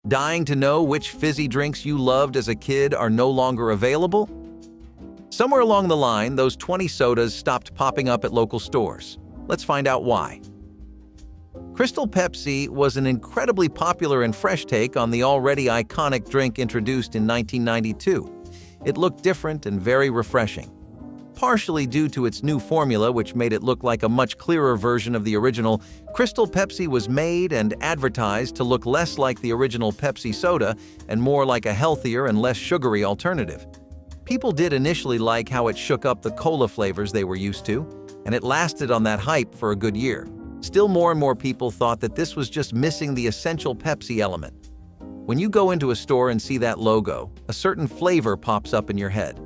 Dying to know which fizzy drinks you loved as a kid are no longer available? Somewhere along the line, those 20 sodas stopped popping up at local stores. Let's find out why. Crystal Pepsi was an incredibly popular and fresh take on the already iconic drink introduced in 1992. It looked different and very refreshing. Partially due to its new formula, which made it look like a much clearer version of the original, Crystal Pepsi was made and advertised to look less like the original Pepsi soda and more like a healthier and less sugary alternative. People did initially like how it shook up the cola flavors they were used to, and it lasted on that hype for a good year. Still, more and more people thought that this was just missing the essential Pepsi element. When you go into a store and see that logo, a certain flavor pops up in your head.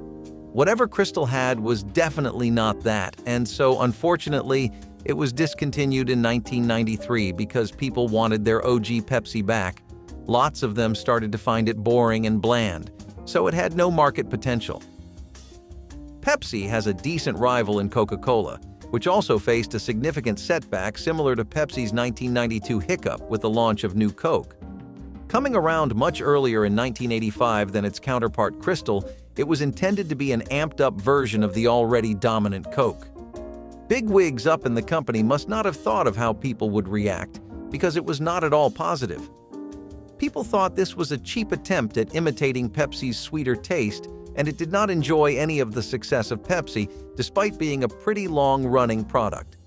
Whatever Crystal had was definitely not that, and so unfortunately, it was discontinued in 1993 because people wanted their OG Pepsi back. Lots of them started to find it boring and bland, so it had no market potential. Pepsi has a decent rival in Coca-Cola, which also faced a significant setback similar to Pepsi's 1992 hiccup with the launch of New Coke. Coming around much earlier in 1985 than its counterpart Crystal, it was intended to be an amped-up version of the already dominant Coke. Bigwigs up in the company must not have thought of how people would react, because it was not at all positive. People thought this was a cheap attempt at imitating Pepsi's sweeter taste, and it did not enjoy any of the success of Pepsi, despite being a pretty long-running product.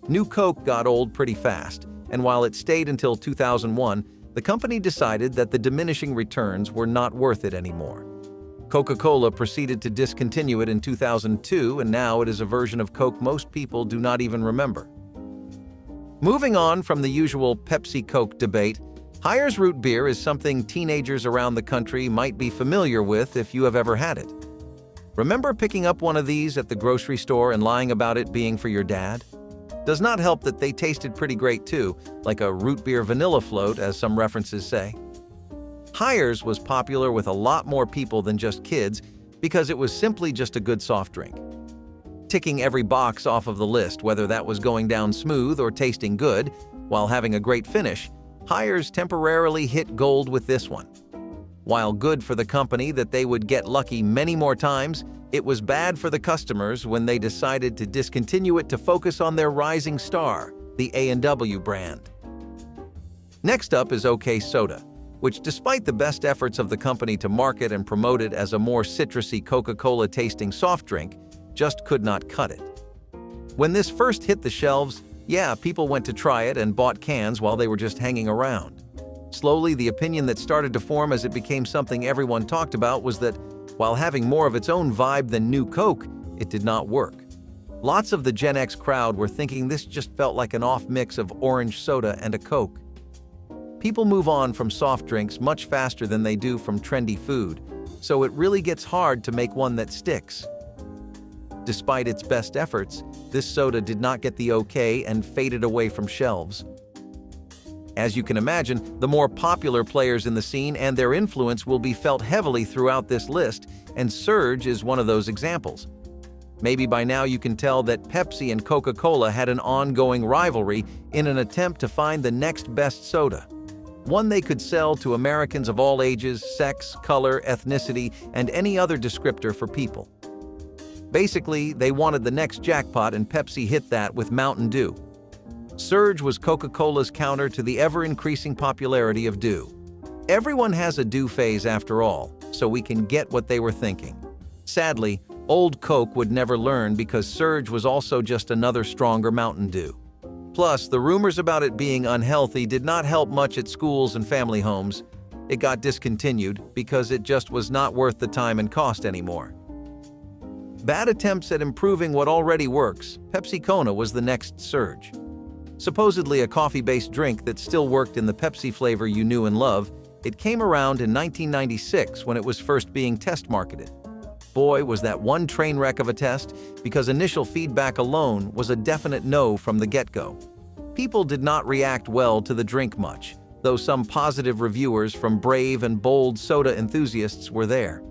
New Coke got old pretty fast, and while it stayed until 2001, the company decided that the diminishing returns were not worth it anymore. Coca-Cola proceeded to discontinue it in 2002, and now it is a version of Coke most people do not even remember. Moving on from the usual Pepsi-Coke debate, Hires root beer is something teenagers around the country might be familiar with if you have ever had it. Remember picking up one of these at the grocery store and lying about it being for your dad? Does not help that they tasted pretty great too, like a root beer vanilla float, as some references say. Hires was popular with a lot more people than just kids because it was simply just a good soft drink. Ticking every box off of the list, whether that was going down smooth or tasting good, while having a great finish, Hires temporarily hit gold with this one. While good for the company that they would get lucky many more times, it was bad for the customers when they decided to discontinue it to focus on their rising star, the A&W brand. Next up is OK Soda, which despite the best efforts of the company to market and promote it as a more citrusy Coca-Cola tasting soft drink, just could not cut it. When this first hit the shelves, yeah, people went to try it and bought cans while they were just hanging around. Slowly, the opinion that started to form as it became something everyone talked about was that, while having more of its own vibe than New Coke, it did not work. Lots of the Gen X crowd were thinking this just felt like an off mix of orange soda and a Coke. People move on from soft drinks much faster than they do from trendy food, so it really gets hard to make one that sticks. Despite its best efforts, this soda did not get the okay and faded away from shelves. As you can imagine, the more popular players in the scene and their influence will be felt heavily throughout this list, and Surge is one of those examples. Maybe by now you can tell that Pepsi and Coca-Cola had an ongoing rivalry in an attempt to find the next best soda. One they could sell to Americans of all ages, sex, color, ethnicity, and any other descriptor for people. Basically, they wanted the next jackpot, and Pepsi hit that with Mountain Dew. Surge was Coca-Cola's counter to the ever-increasing popularity of Dew. Everyone has a Dew phase after all, so we can get what they were thinking. Sadly, old Coke would never learn because Surge was also just another stronger Mountain Dew. Plus, the rumors about it being unhealthy did not help much at schools and family homes. It got discontinued because it just was not worth the time and cost anymore. Bad attempts at improving what already works, Pepsi Kona was the next Surge. Supposedly a coffee-based drink that still worked in the Pepsi flavor you knew and love, it came around in 1996 when it was first being test-marketed. Boy, was that one train wreck of a test, because initial feedback alone was a definite no from the get-go. People did not react well to the drink much, though some positive reviewers from brave and bold soda enthusiasts were there.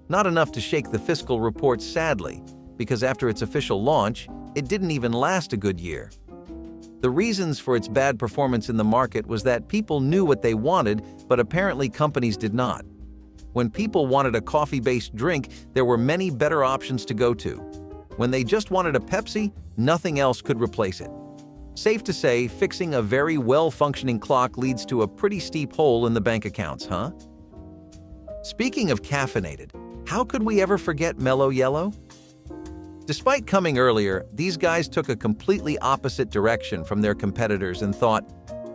Not enough to shake the fiscal reports, sadly, because after its official launch, it didn't even last a good year. The reasons for its bad performance in the market was that people knew what they wanted, but apparently companies did not. When people wanted a coffee-based drink, there were many better options to go to. When they just wanted a Pepsi, nothing else could replace it. Safe to say, fixing a very well-functioning clock leads to a pretty steep hole in the bank accounts, huh? Speaking of caffeinated, how could we ever forget Mello Yellow? Despite coming earlier, these guys took a completely opposite direction from their competitors and thought,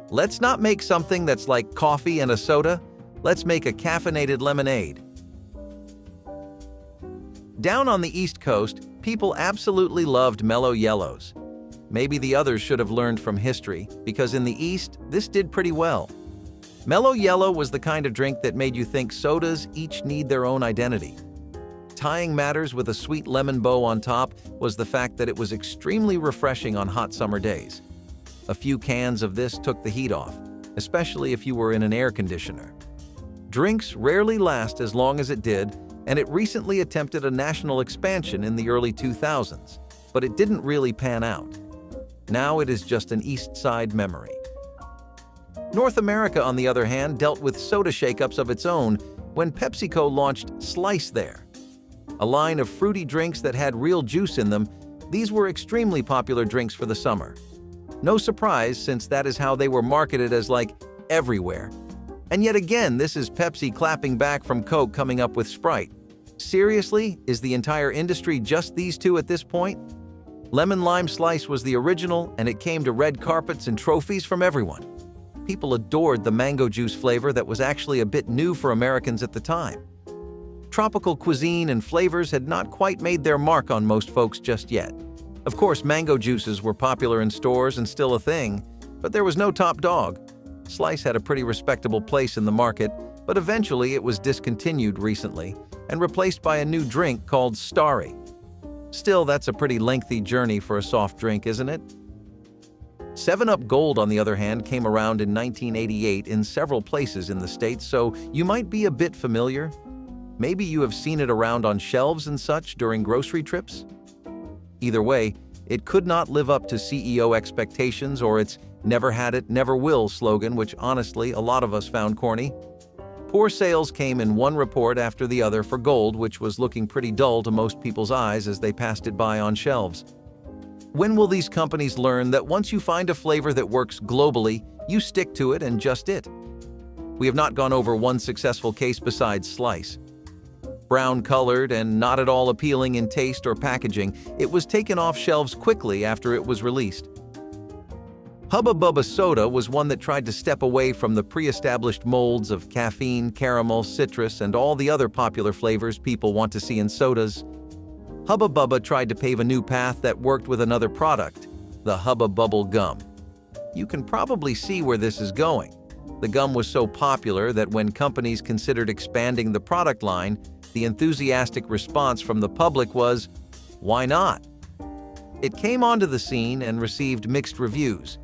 let's not make something that's like coffee and a soda, let's make a caffeinated lemonade. Down on the East Coast, people absolutely loved Mello Yellows. Maybe the others should have learned from history, because in the East, this did pretty well. Mello Yellow was the kind of drink that made you think sodas each need their own identity. Tying matters with a sweet lemon bow on top was the fact that it was extremely refreshing on hot summer days. A few cans of this took the heat off, especially if you were in an air conditioner. Drinks rarely last as long as it did, and it recently attempted a national expansion in the early 2000s, but it didn't really pan out. Now it is just an East Side memory. North America, on the other hand, dealt with soda shakeups of its own when PepsiCo launched Slice there. A line of fruity drinks that had real juice in them, these were extremely popular drinks for the summer. No surprise, since that is how they were marketed as like everywhere. And yet again, this is Pepsi clapping back from Coke coming up with Sprite. Seriously, is the entire industry just these two at this point? Lemon Lime Slice was the original, and it came to red carpets and trophies from everyone. People adored the mango juice flavor that was actually a bit new for Americans at the time. Tropical cuisine and flavors had not quite made their mark on most folks just yet. Of course, mango juices were popular in stores and still a thing, but there was no top dog. Slice had a pretty respectable place in the market, but eventually it was discontinued recently and replaced by a new drink called Starry. Still, that's a pretty lengthy journey for a soft drink, isn't it? 7-Up Gold, on the other hand, came around in 1988 in several places in the States, so you might be a bit familiar. Maybe you have seen it around on shelves and such during grocery trips. Either way, it could not live up to CEO expectations or its "never had it, never will" slogan, which honestly a lot of us found corny. Poor sales came in one report after the other for Gold, which was looking pretty dull to most people's eyes as they passed it by on shelves. When will these companies learn that once you find a flavor that works globally, you stick to it and just it? We have not gone over one successful case besides Slice. Brown-colored and not at all appealing in taste or packaging, it was taken off shelves quickly after it was released. Hubba Bubba Soda was one that tried to step away from the pre-established molds of caffeine, caramel, citrus, and all the other popular flavors people want to see in sodas. Hubba Bubba tried to pave a new path that worked with another product, the Hubba Bubble Gum. You can probably see where this is going. The gum was so popular that when companies considered expanding the product line, the enthusiastic response from the public was, why not? It came onto the scene and received mixed reviews.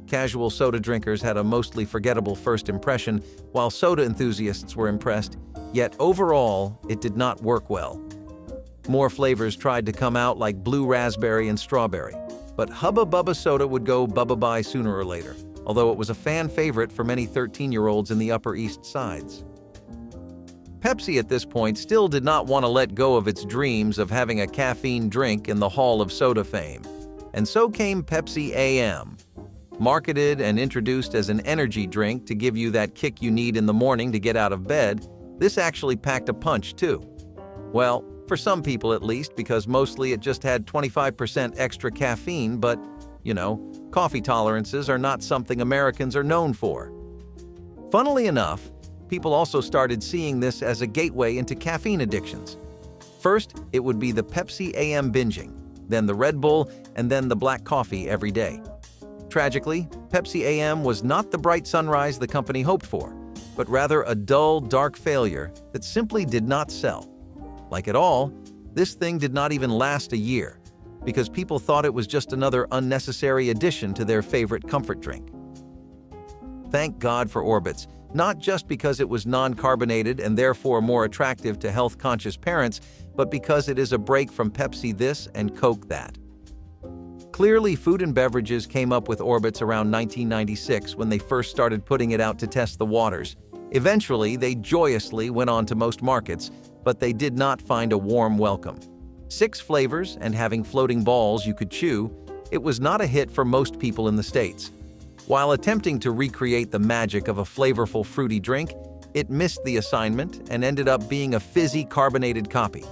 Casual soda drinkers had a mostly forgettable first impression, while soda enthusiasts were impressed, yet overall, it did not work well. More flavors tried to come out like blue raspberry and strawberry, but Hubba Bubba Soda would go bubba-bye sooner or later, although it was a fan favorite for many 13-year-olds in the Upper East Sides. Pepsi at this point still did not want to let go of its dreams of having a caffeine drink in the Hall of Soda fame, and so came Pepsi AM. Marketed and introduced as an energy drink to give you that kick you need in the morning to get out of bed, this actually packed a punch too. Well, for some people at least, because mostly it just had 25% extra caffeine, but, coffee tolerances are not something Americans are known for. Funnily enough, people also started seeing this as a gateway into caffeine addictions. First, it would be the Pepsi AM binging, then the Red Bull, and then the black coffee every day. Tragically, Pepsi AM was not the bright sunrise the company hoped for, but rather a dull, dark failure that simply did not sell. Like it all, this thing did not even last a year, because people thought it was just another unnecessary addition to their favorite comfort drink. Thank God for Orbitz, not just because it was non-carbonated and therefore more attractive to health-conscious parents, but because it is a break from Pepsi this and Coke that. Clearly, food and beverages came up with Orbitz around 1996 when they first started putting it out to test the waters. Eventually, they joyously went on to most markets, but they did not find a warm welcome. 6 flavors and having floating balls you could chew, it was not a hit for most people in the States. While attempting to recreate the magic of a flavorful fruity drink, it missed the assignment and ended up being a fizzy carbonated copy.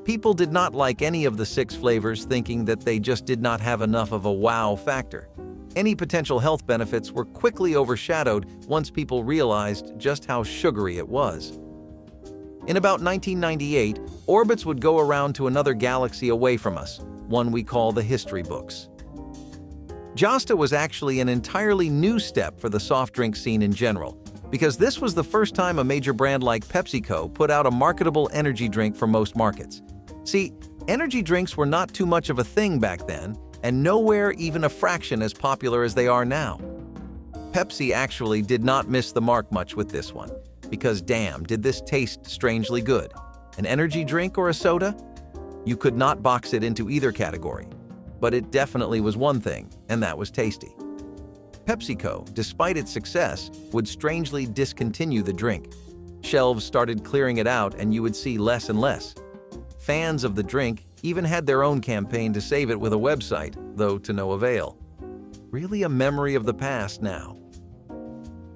People did not like any of the 6 flavors, thinking that they just did not have enough of a wow factor. Any potential health benefits were quickly overshadowed once people realized just how sugary it was. In about 1998, Orbitz would go around to another galaxy away from us, one we call the history books. Josta was actually an entirely new step for the soft drink scene in general, because this was the first time a major brand like Pepsi Co. put out a marketable energy drink for most markets. See, energy drinks were not too much of a thing back then, and nowhere even a fraction as popular as they are now. Pepsi actually did not miss the mark much with this one, because damn, did this taste strangely good. An energy drink or a soda? You could not box it into either category, but it definitely was one thing, and that was tasty. PepsiCo, despite its success, would strangely discontinue the drink. Shelves started clearing it out and you would see less and less. Fans of the drink even had their own campaign to save it with a website, though to no avail. Really a memory of the past now.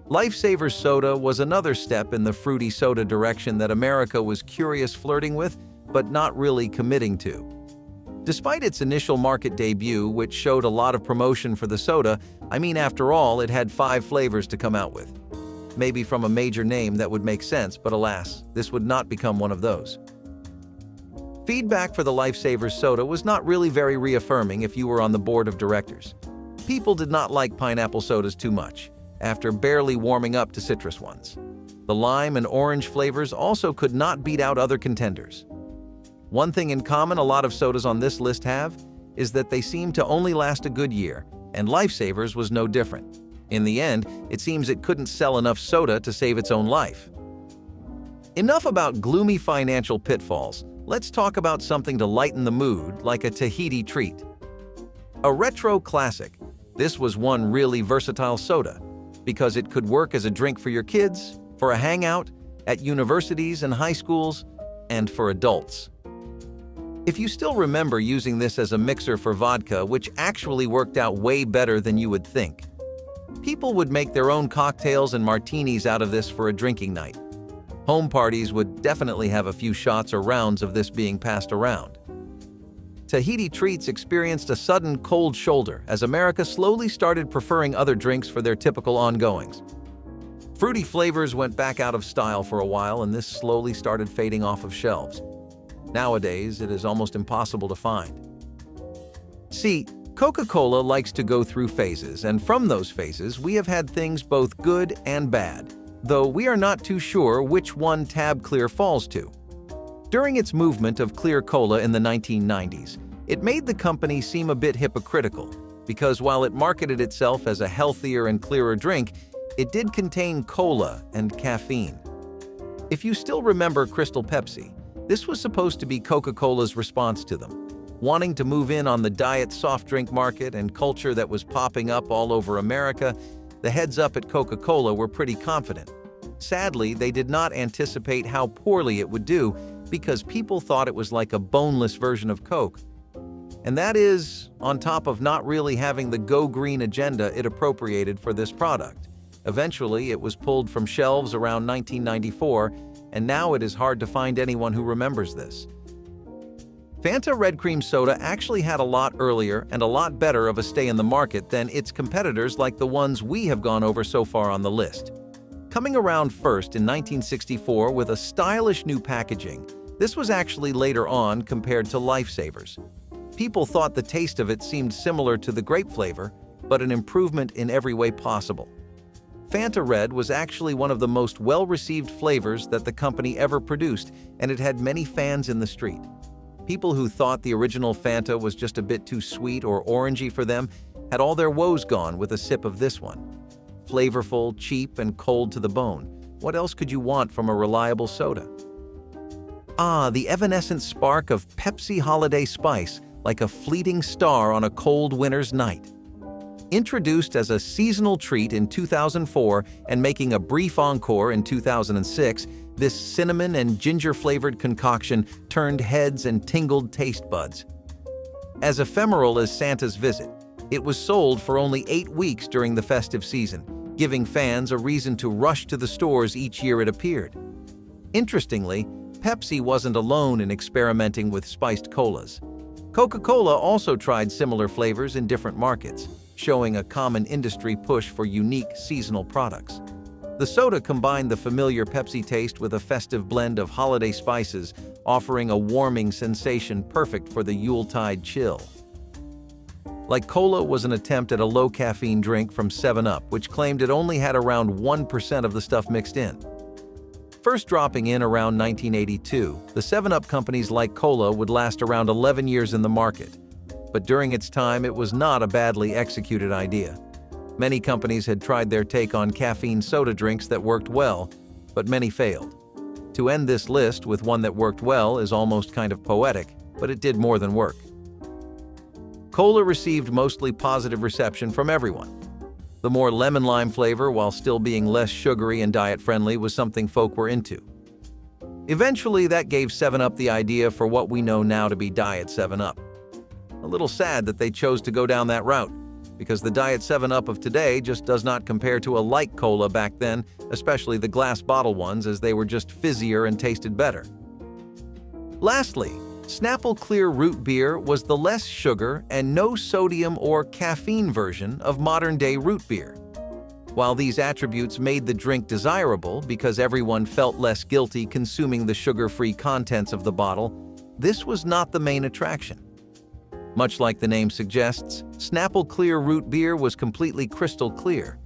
Lifesavers soda was another step in the fruity soda direction that America was curious flirting with, but not really committing to. Despite its initial market debut, which showed a lot of promotion for the soda, after all, it had 5 flavors to come out with. Maybe from a major name that would make sense, but alas, this would not become one of those. Feedback for the Lifesavers soda was not really very reaffirming if you were on the board of directors. People did not like pineapple sodas too much, after barely warming up to citrus ones. The lime and orange flavors also could not beat out other contenders. One thing in common a lot of sodas on this list have is that they seem to only last a good year, and Lifesavers was no different. In the end, it seems it couldn't sell enough soda to save its own life. Enough about gloomy financial pitfalls. Let's talk about something to lighten the mood, like a Tahiti Treat. A retro classic, this was one really versatile soda, because it could work as a drink for your kids, for a hangout, at universities and high schools, and for adults. If you still remember using this as a mixer for vodka, which actually worked out way better than you would think. People would make their own cocktails and martinis out of this for a drinking night. Home parties would definitely have a few shots or rounds of this being passed around. Tahiti Treats experienced a sudden cold shoulder as America slowly started preferring other drinks for their typical ongoings. Fruity flavors went back out of style for a while, and this slowly started fading off of shelves. Nowadays, it is almost impossible to find. See, Coca-Cola likes to go through phases, and from those phases, we have had things both good and bad, though we are not too sure which one Tab Clear falls to. During its movement of clear cola in the 1990s, it made the company seem a bit hypocritical, because while it marketed itself as a healthier and clearer drink, it did contain cola and caffeine. If you still remember Crystal Pepsi, this was supposed to be Coca-Cola's response to them. Wanting to move in on the diet soft drink market and culture that was popping up all over America, the heads up at Coca-Cola were pretty confident. Sadly, they did not anticipate how poorly it would do because people thought it was like a boneless version of Coke. And that is, on top of not really having the go green agenda it appropriated for this product. Eventually, it was pulled from shelves around 1994, and now it is hard to find anyone who remembers this. Fanta Red Cream Soda actually had a lot earlier and a lot better of a stay in the market than its competitors like the ones we have gone over so far on the list. Coming around first in 1964 with a stylish new packaging, this was actually later on compared to Lifesavers. People thought the taste of it seemed similar to the grape flavor, but an improvement in every way possible. Fanta Red was actually one of the most well-received flavors that the company ever produced, and it had many fans in the street. People who thought the original Fanta was just a bit too sweet or orangey for them had all their woes gone with a sip of this one. Flavorful, cheap, and cold to the bone. What else could you want from a reliable soda? Ah, the evanescent spark of Pepsi Holiday Spice, like a fleeting star on a cold winter's night. Introduced as a seasonal treat in 2004 and making a brief encore in 2006, this cinnamon and ginger-flavored concoction turned heads and tingled taste buds. As ephemeral as Santa's visit, it was sold for only 8 weeks during the festive season, giving fans a reason to rush to the stores each year it appeared. Interestingly, Pepsi wasn't alone in experimenting with spiced colas. Coca-Cola also tried similar flavors in different markets, showing a common industry push for unique seasonal products. The soda combined the familiar Pepsi taste with a festive blend of holiday spices, offering a warming sensation perfect for the Yuletide chill. Like Cola was an attempt at a low-caffeine drink from 7-Up, which claimed it only had around 1% of the stuff mixed in. First dropping in around 1982, the 7-Up companies like Cola would last around 11 years in the market. But during its time, it was not a badly executed idea. Many companies had tried their take on caffeine soda drinks that worked well, but many failed. To end this list with one that worked well is almost kind of poetic, but it did more than work. Cola received mostly positive reception from everyone. The more lemon-lime flavor, while still being less sugary and diet-friendly, was something folk were into. Eventually, that gave 7-Up the idea for what we know now to be Diet 7-Up. A little sad that they chose to go down that route, because the Diet 7-Up of today just does not compare to a light cola back then, especially the glass bottle ones, as they were just fizzier and tasted better. Lastly, Snapple Clear Root Beer was the less sugar and no sodium or caffeine version of modern-day root beer. While these attributes made the drink desirable because everyone felt less guilty consuming the sugar-free contents of the bottle, this was not the main attraction. Much like the name suggests, Snapple Clear Root Beer was completely crystal clear.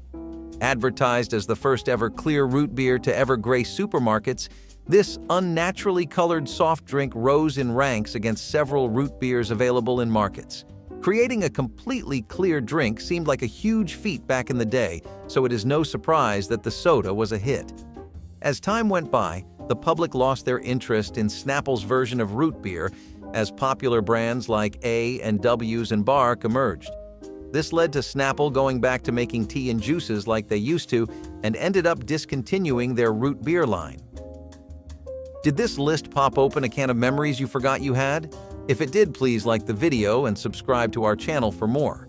Advertised as the first ever clear root beer to ever grace supermarkets, this unnaturally colored soft drink rose in ranks against several root beers available in markets. Creating a completely clear drink seemed like a huge feat back in the day, so it is no surprise that the soda was a hit. As time went by, the public lost their interest in Snapple's version of root beer as popular brands like A and W's and Bark emerged. This led to Snapple going back to making tea and juices like they used to and ended up discontinuing their root beer line. Did this list pop open a can of memories you forgot you had? If it did, please like the video and subscribe to our channel for more.